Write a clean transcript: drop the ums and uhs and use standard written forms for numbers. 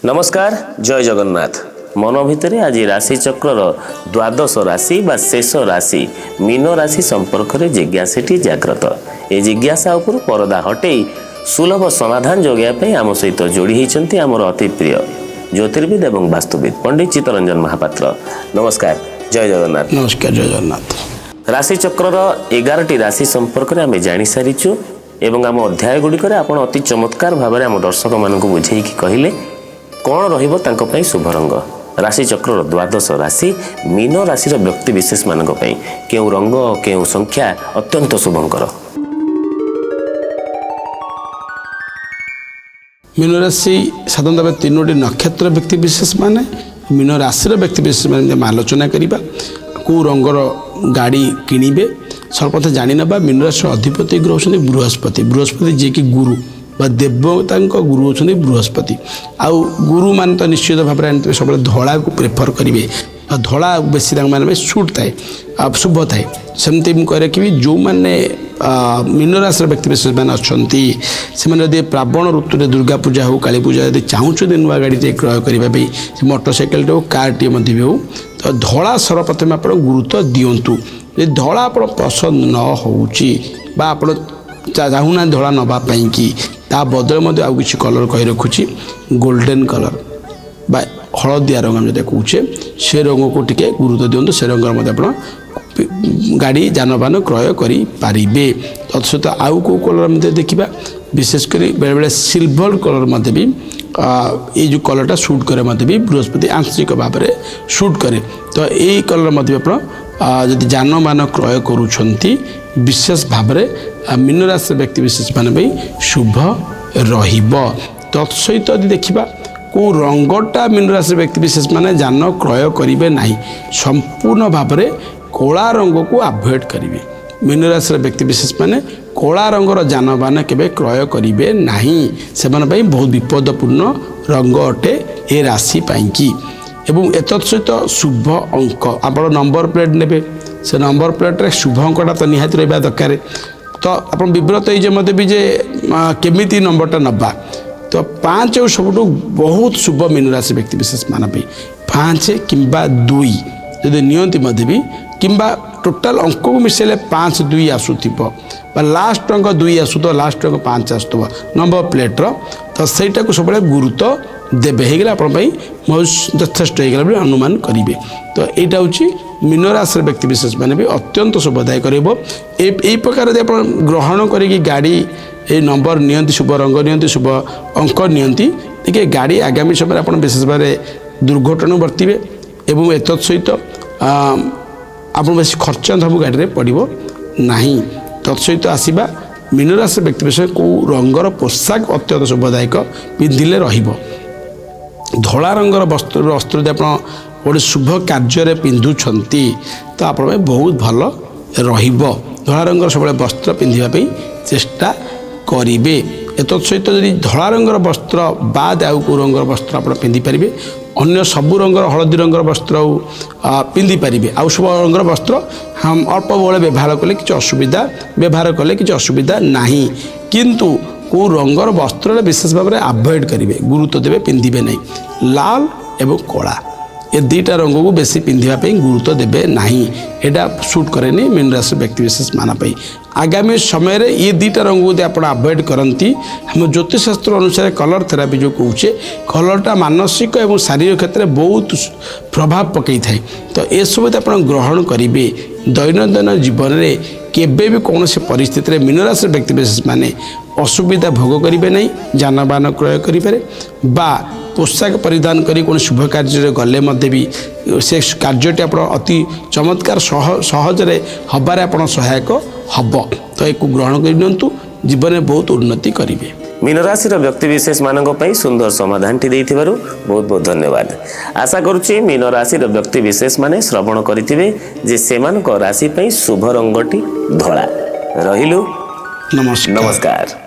नमस्कार जय जगन्नाथ मन भितर आज राशि चक्र द्वादश राशि बा शेष राशि मीन राशि संपर्क में जिज्ञासाटी जाग्रत ए जिज्ञासा उपर परदा हटे सुलभ समाधान जोगाई आम सहित जोड़ी होती आमर अति प्रिय ज्योतिर्विद एवं वास्तुविद पंडित चित्तरंजन महापात्र। नमस्कार जय जगन्नाथ। नमस्कार जय जगन्नाथ। राशि चक्र 11टी राशि संपर्क में आम जानी सारीचु एवं आम अध्याय गुड़िक अति चमत्कार भाव में आम दर्शक मानक बुझे कहले कौन रहिबो तांको पई शुभ रंग। राशि चक्र द्वादश राशि मीन राशि व्यक्ति विशेष मानक पई केउ रंग केउ संख्या अत्यंत शुभंकर। मीन राशि साधारणतः तीनोटी नक्षत्र व्यक्ति विशेष माने मीन राशि व्यक्ति विशेष माने आलोचना करिबा को रंगर गाड़ी किनिबे। सर्वप्रथम जानि नबा मीन राशि अधिपति ग्रह होछन बृहस्पति। बृहस्पति जे कि गुरु बा देवता गुरु होछन बृहस्पति। आउ गुरु मान तो निश्चित भाव में सब धड़ा को प्रेफर करेंगे। धड़ा बेसी माने सूट थाए शुभ थाए सेमती कहे कि जो मैंने मीन राशि व्यक्ति विशेष मैंने अच्छा प्रावण ऋतु में दुर्गा पूजा हो काली पूजा यदि चाहूँ नुआ गाड़ी क्रय करने मोटरसाइकेल हो कार टे हो तो धड़ा सर्वप्रथम आप गुरुत्व दिंतु। धड़ा आप पसंद न हो चाहूना धड़ा नापी कि ता बदले आउ कि कलर कही रखुची गोल्डन कलर बा हलदिया रंग आम जो कहे से रंग को टिके गुरुत्व दिंतु। से रंग आप गाड़ी जानबान क्रय करें। तत्सत आउ को कलर देखा विशेषकर बेले बेले सिल्वर कलर भी ये जो कलरटा सुट करे भी बृहस्पति आंशिक भाव में सुट करे। तो यही कलर जदि जानबान क्रय करुँच विशेष भाव में मीन राशि व्यक्ति विशेष मान शुभ रहिब। तत्सहित यदि देखा को रंगटा मीन राशि व्यक्ति विशेष माने जान क्रय करेंगे ना संपूर्ण भाव में कला रंग को अवॉइड करेंगे। मीन राशि व्यक्ति विशेष माने कला रंगर जानबान केबे क्रय करेंगे ना से बहुत विपदपूर्ण रंग अटे ए राशि पाई। एवं एतत् सहित शुभ अंक आप नंबर प्लेट ने से नंबर प्लेट रे शुभ अंकटा तो निहाती रहा दरकार। तो आप विव्रत होते भी जे केमिति नंबरटा नबा तो 5 और सब बहुत शुभ मीन राशि व्यक्ति विशेष माना 5 किंबा 2 यदि नियंती भी किंबा टोटाल अंक को मिसेले 5 2 आसुथिबो बा लास्ट अंक 2 आसुतो लास्ट अंक 5 आसुतो नंबर प्लेट रो तो सेटा को सब गुरुत्व देबे हेगला आपण पई यथेष्ट हेगला अनुमान करेंगे। तो यहाँ हूँ मीन राशि व्यक्ति विशेष मैंने भी अत्यंत शुभदायी करेबो। ए प्रकार यदि आप ग्रहण करी गाड़ी ये नंबर नियंती शुभ रंग नियंती शुभ अंक नियंती देखिए गाड़ी आगामी समय आप विशेष भाव दुर्घटना बर्तवे एवं एतत् सहित आप बेस खर्च सब गाड़ी में पड़ो ना। तत्सहित आसवा मीन राशि व्यक्ति विशेष को रंगर पोशाक अत्यंत शुभदायक पिंधिले रहिबो। धला रंगर वस्त्र यदि आप गोटे शुभ कार्य पिंधुंट तो आप बहुत भल रहिबो। धला रंगर सब वस्त्र पिंधापी चेष्टा करेंगे। एतत् सहित यदि धला रंगर वस्त्र बाद आउ को रंगर वस्त्र आप पिंधिपारे अन्य सबू रंगर हलदी रंगर वस्त्र पिंधिपारे आउ सब रंगर वस्त्र हम अल्प बड़े व्यवहार कले कि असुविधा व्यवहार कले कि असुविधा ना किंतु को रंगर वस्त्र विशेष भाव में अवॉइड करेंगे गुरुत्व देवे पिंधे ना। लाल एवं कला ये दुईटा रंग को बेसी पिंधापी गुरुत्व देवे ना यहाँ सुट करे मीन राशि व्यक्ति विशेष माना आगामी समय रे ये दुईटा रंग को आप अवॉइड करती हम ज्योतिषशास्त्र अनुसार कलर थेरापी जो कहे कलरटा मानसिक और शारीरिक क्षेत्र में बहुत प्रभाव पकई थाए। तो ये सब आप ग्रहण करेंगे दैनंदिन जीवन में केबे भी कौन से परिस्थिति मीन राशि व्यक्ति विशेष माने असुविधा भोग करेंगे ना जानबान क्रय करें बा पोशाक परिधान करी कौन शुभ कार्य गले भी से कार्यटी आप अति चमत्कार सहजरे हबार आप सहायक हम। तो एक ग्रहण कर जीवन में बहुत उन्नति करेंगे। मीन राशि व्यक्ति विशेष मानक पई सुंदर समाधान देथिबारु बहुत बहुत धन्यवाद। आशा करुछि मीन राशि व्यक्ति विशेष माने श्रवण करिथिबे जे सेमानक राशि पई शुभ रंगटी धला रहिलु। नमस्कार। नमस्कार।